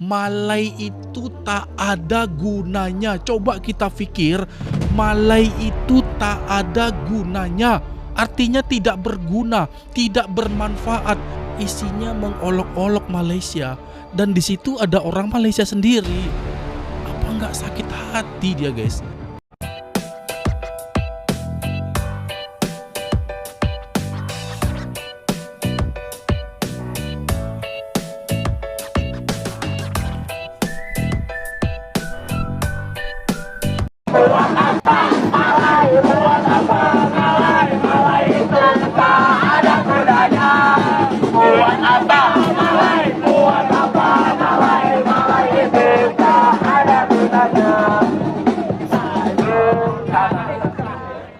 Malai itu tak ada gunanya. Coba kita pikir, malai itu tak ada gunanya. Artinya tidak berguna, tidak bermanfaat. Isinya mengolok-olok Malaysia. Dan di situ ada orang Malaysia sendiri. Apa nggak sakit hati dia, guys?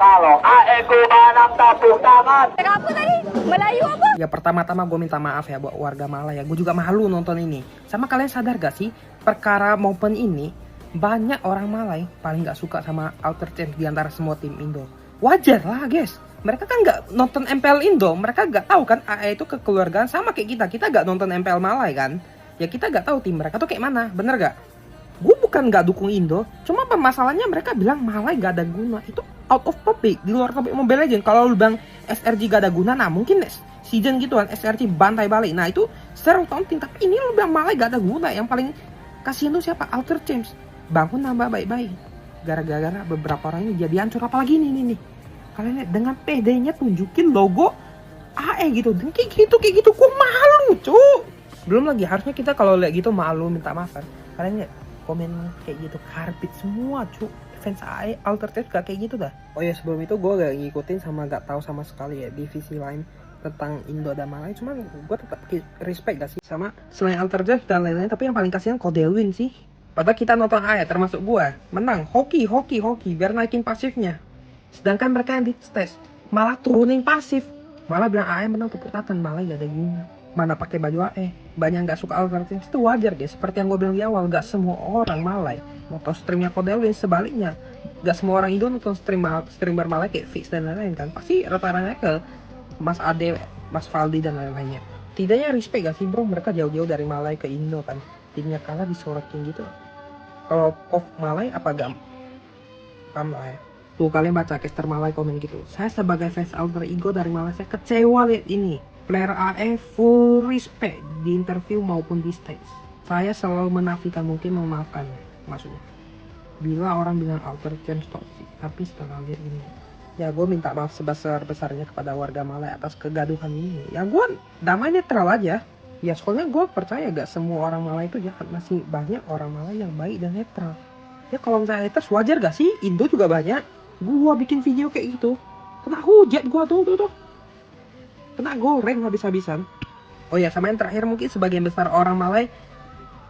Kalau AEku banang tepuk tangan. Apa tadi? Melayu apa? Ya pertama-tama gue minta maaf ya buat warga Malaya. Gue juga malu nonton ini. Sama kalian sadar gak sih, perkara momen ini banyak orang Malay paling gak suka sama Alter Change di antara semua tim Indo. Wajar lah guys. Mereka kan gak nonton MPL Indo. Mereka gak tahu kan AE itu kekeluargaan sama kayak kita. Kita gak nonton MPL Malay kan. Ya kita gak tahu tim mereka tuh kayak mana. Bener gak? Gue bukan gak dukung Indo. Cuma permasalahannya mereka bilang Malay gak ada guna. Itu out of topic. Di luar topik Mobile Legends. Kalau lu bilang SRG gak ada guna, nah mungkin season gitu kan SRG bantai balik. Nah itu seru taunting. Tapi ini lu bilang Malay gak ada guna. Yang paling kasihan tuh siapa? Alter James. Bangun nambah baik-baik. Gara-gara beberapa orang ini jadi hancur. Apalagi nih. Kalian lihat dengan PD-nya tunjukin logo AE gitu. Dan kayak gitu. Kok malu cu. Belum lagi harusnya kita kalau lihat gitu malu minta maaf kan. Kalian lihat komen kayak gitu. Karbit semua cu. Fans AE Alter Change gak kayak gitu dah. Oh ya sebelum itu gue gak ngikutin sama gak tahu sama sekali ya divisi lain tentang Indo dan Malay. Cuman gue tetap respect gak sih sama selain Alter Change dan lain-lain. Tapi yang paling kasihan Codelwin sih. Padahal kita nonton AE termasuk gue menang hoki biar naikin pasifnya. Sedangkan mereka yang di stage malah turunin pasif. Malah bilang AE menang tepuk tangan. Malah gak ada guna. Mana pakai baju AE. Banyak gak suka Alter Change itu wajar guys. Seperti yang gue bilang di awal, gak semua orang Malay nonton streamnya Codelwin. Sebaliknya gak semua orang Indo nonton streamer Malay kayak Fix dan lain-lain kan. Pasti rata-ratanya ke Mas Ade, Mas Faldi dan lain-lainnya. Tidaknya respect gak sih bro, mereka jauh-jauh dari Malay ke Indo kan. Timnya kalah disorotin gitu. Kalau Pop Malay apa gak paham lah ya. Tuh kalian baca caster Malay komen gitu. Saya sebagai fans alter ego dari Malaysia kecewa lihat ini. Player AE full respect di interview maupun di stage. Saya selalu menafikan mungkin memaafkan maksudnya. Bila orang bilang Alter Change toxic, tapi setelah lihat ini, ya gue minta maaf sebesar-besarnya kepada warga Malay atas kegaduhan ini. Ya gue damai netral aja. Ya soalnya gue percaya gak semua orang Malay itu jahat. Masih banyak orang Malay yang baik dan netral. Ya kalau misalnya haters wajar gak sih? Indo juga banyak. Gue bikin video kayak gitu, kena hujat gue tuh. Kena goreng habis-habisan. Oh ya sama yang terakhir mungkin sebagian besar orang Malay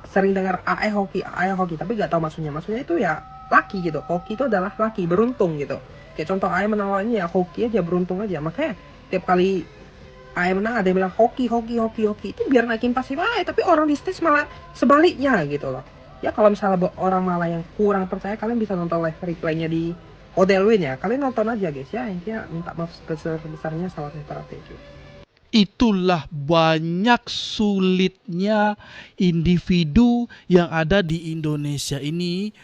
sering dengar AE hoki, tapi gak tahu maksudnya. Maksudnya itu ya laki gitu. Hoki itu adalah laki, beruntung gitu. Kayak contoh AE menang ini ya hoki aja, beruntung aja. Makanya tiap kali AE menang ada yang bilang hoki. Itu biar naikin pasif AE, tapi orang di stage malah sebaliknya gitu loh. Ya kalau misalnya orang Malay yang kurang percaya, kalian bisa nonton live replaynya di Codelwin ya. Kalian nonton aja guys ya. Intinya minta maaf sebesar-besarnya, salah strategi. Itulah banyak sulitnya individu yang ada di Indonesia ini,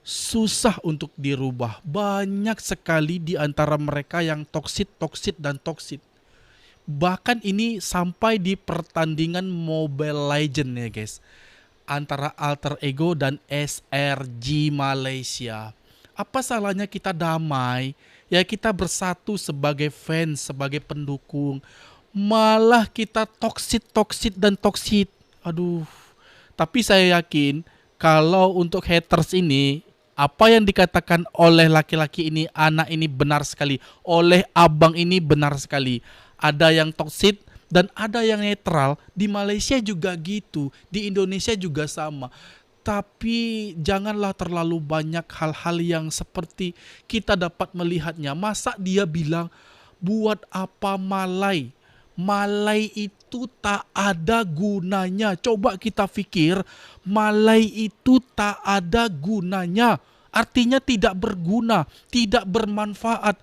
susah untuk dirubah. Banyak sekali di antara mereka yang toksit. Bahkan ini sampai di pertandingan Mobile Legends ya guys, antara Alter Ego dan SRG Malaysia. Apa salahnya kita damai? Ya kita bersatu sebagai fans, sebagai pendukung. Malah kita toksit. Aduh. Tapi saya yakin kalau untuk haters ini, apa yang dikatakan oleh laki-laki ini, anak ini benar sekali. Oleh abang ini benar sekali. Ada yang toksit dan ada yang netral. Di Malaysia juga gitu. Di Indonesia juga sama. Tapi janganlah terlalu banyak hal-hal yang seperti kita dapat melihatnya. Masa dia bilang, buat apa Malay? Malay itu tak ada gunanya. Coba kita pikir, Malay itu tak ada gunanya. Artinya tidak berguna, tidak bermanfaat.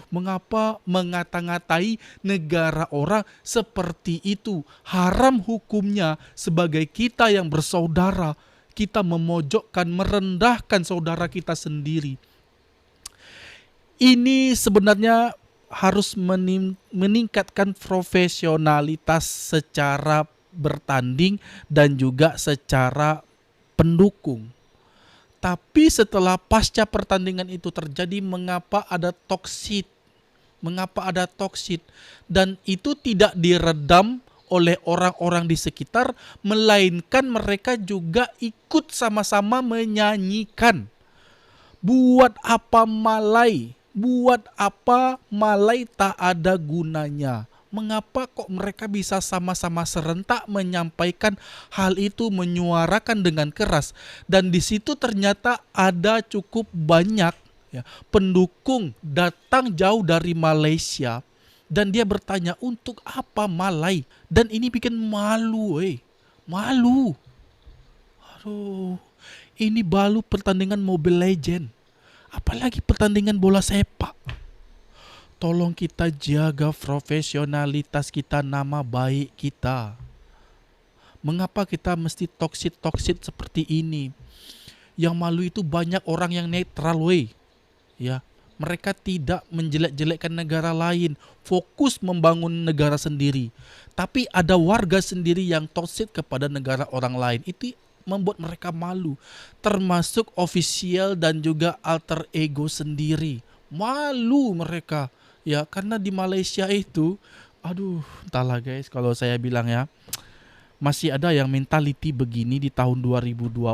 Mengapa mengata-ngatai negara orang seperti itu? Haram hukumnya sebagai kita yang bersaudara. Kita memojokkan, merendahkan saudara kita sendiri. Ini sebenarnya harus meningkatkan profesionalitas secara bertanding dan juga secara pendukung. Tapi setelah pasca pertandingan itu terjadi, mengapa ada toksit? Mengapa ada toksit? Dan itu tidak diredam oleh orang-orang di sekitar, melainkan mereka juga ikut sama-sama menyanyikan. Buat apa malai? Buat apa malai tak ada gunanya? Mengapa kok mereka bisa sama-sama serentak menyampaikan hal itu, menyuarakan dengan keras, dan di situ ternyata ada cukup banyak ya, pendukung datang jauh dari Malaysia, dan dia bertanya untuk apa malai, dan ini bikin malu, malu. Ini baru pertandingan Mobile Legend, apalagi pertandingan bola sepak. Tolong kita jaga profesionalitas kita, nama baik kita. Mengapa kita mesti toksit seperti ini? Yang malu itu banyak orang yang netral, ya. Mereka tidak menjelek-jelekkan negara lain, fokus membangun negara sendiri. Tapi ada warga sendiri yang toksit kepada negara orang lain. Itu membuat mereka malu, termasuk ofisial dan juga alter ego sendiri. Malu mereka. Ya, karena di Malaysia itu, entahlah guys, kalau saya bilang ya, masih ada yang mentality begini di tahun 2026.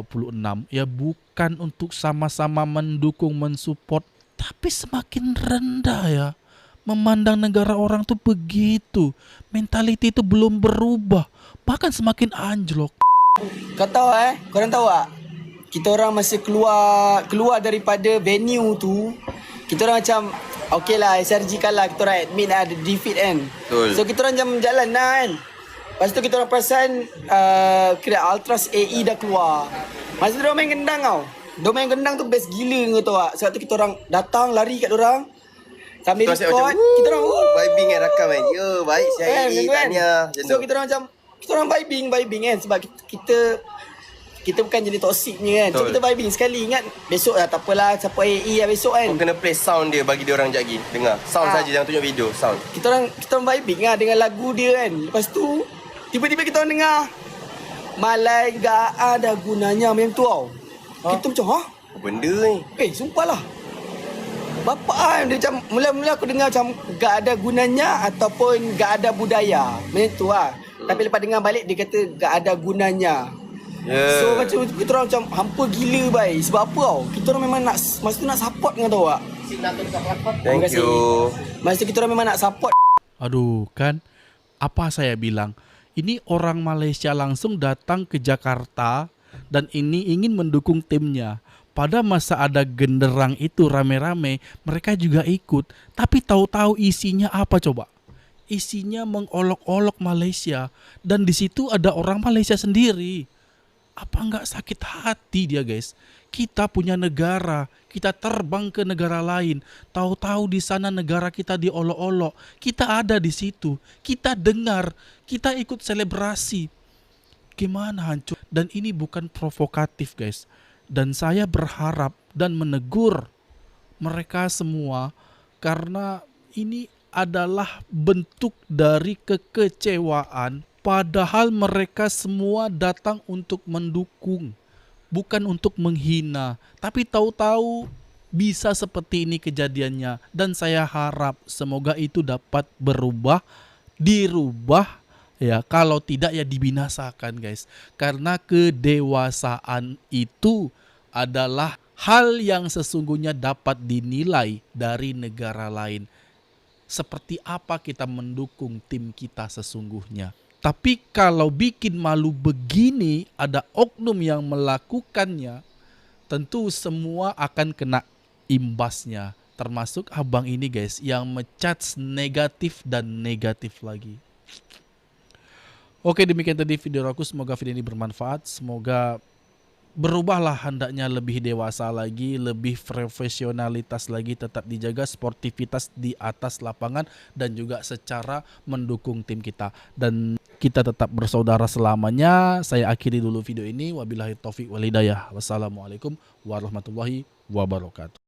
Ya, bukan untuk sama-sama mendukung, mensupport, tapi semakin rendah ya. Memandang negara orang tuh begitu. Mentality itu belum berubah, bahkan semakin anjlok. Kau tahu korang tahu tak? Kita orang masih keluar daripada venue tu. Kita orang macam okey lah, SRG kalah, kita orang admit lah ada defeat kan. Betul. So kita orang macam jalan lah kan. Lepas tu kita orang perasan kira Ultras AE dah keluar. Masa tu diorang main gendang tau. Diorang main gendang tu best gila kau tahu tak. Sebab tu kita orang datang lari kat diorang. Sambil Kita record, macam, kita orang vibing kan, rakam kan. Ya, baik kan, saya kan? tahniah. So kita orang macam, kita orang vibing kan. Sebab kita bukan jadi toksiknya kan. So Betul. kita vibing sekali. Ingat besok lah, tak apalah, siapa AE lah besok kan. Kau kena play sound dia bagi dia orang sekejap lagi. Dengar. Sound saja, jangan tunjuk video. Sound. Kita orang vibing lah dengan lagu dia kan. Lepas tu tiba-tiba kita orang dengar malai gak ada gunanya macam tu tau. Kita macam Apa benda ni? sumpah lah. Bapak kan dia macam mula-mula aku dengar macam gak ada gunanya ataupun gak ada budaya. Macam tu lah. Tapi lepas dengar balik dia kata gak ada gunanya. Ya. So macam kita orang macam hampa gila bai. Sebab apa tau? Kita orang memang nak masa tu nak support kau tahu tak? Thank you. Masa tu kita orang memang nak support. Kan apa saya bilang? Ini orang Malaysia langsung datang ke Jakarta dan ini ingin mendukung timnya. Pada masa ada genderang itu rame-rame, mereka juga ikut. Tapi tahu-tahu isinya apa coba? Isinya mengolok-olok Malaysia. Dan di situ ada orang Malaysia sendiri. Apa enggak sakit hati dia guys? Kita punya negara, kita terbang ke negara lain. Tahu-tahu di sana negara kita diolok-olok. Kita ada di situ, kita dengar, kita ikut selebrasi. Gimana hancur? Dan ini bukan provokatif guys. Dan saya berharap dan menegur mereka semua karena ini adalah bentuk dari kekecewaan. Padahal mereka semua datang untuk mendukung, bukan untuk menghina. Tapi tahu-tahu bisa seperti ini kejadiannya. Dan saya harap semoga itu dapat dirubah. Ya, kalau tidak ya dibinasakan guys. Karena kedewasaan itu adalah hal yang sesungguhnya dapat dinilai dari negara lain. Seperti apa kita mendukung tim kita sesungguhnya. Tapi kalau bikin malu begini, ada oknum yang melakukannya, tentu semua akan kena imbasnya. Termasuk abang ini guys, yang mencat negatif dan negatif lagi. Oke, demikian tadi video aku. Semoga video ini bermanfaat. Semoga berubahlah, hendaknya lebih dewasa lagi, lebih profesionalitas lagi, tetap dijaga sportivitas di atas lapangan dan juga secara mendukung tim kita. Dan kita tetap bersaudara selamanya. Saya akhiri dulu video ini. Wabillahi taufik wal hidayah. Wassalamualaikum warahmatullahi wabarakatuh.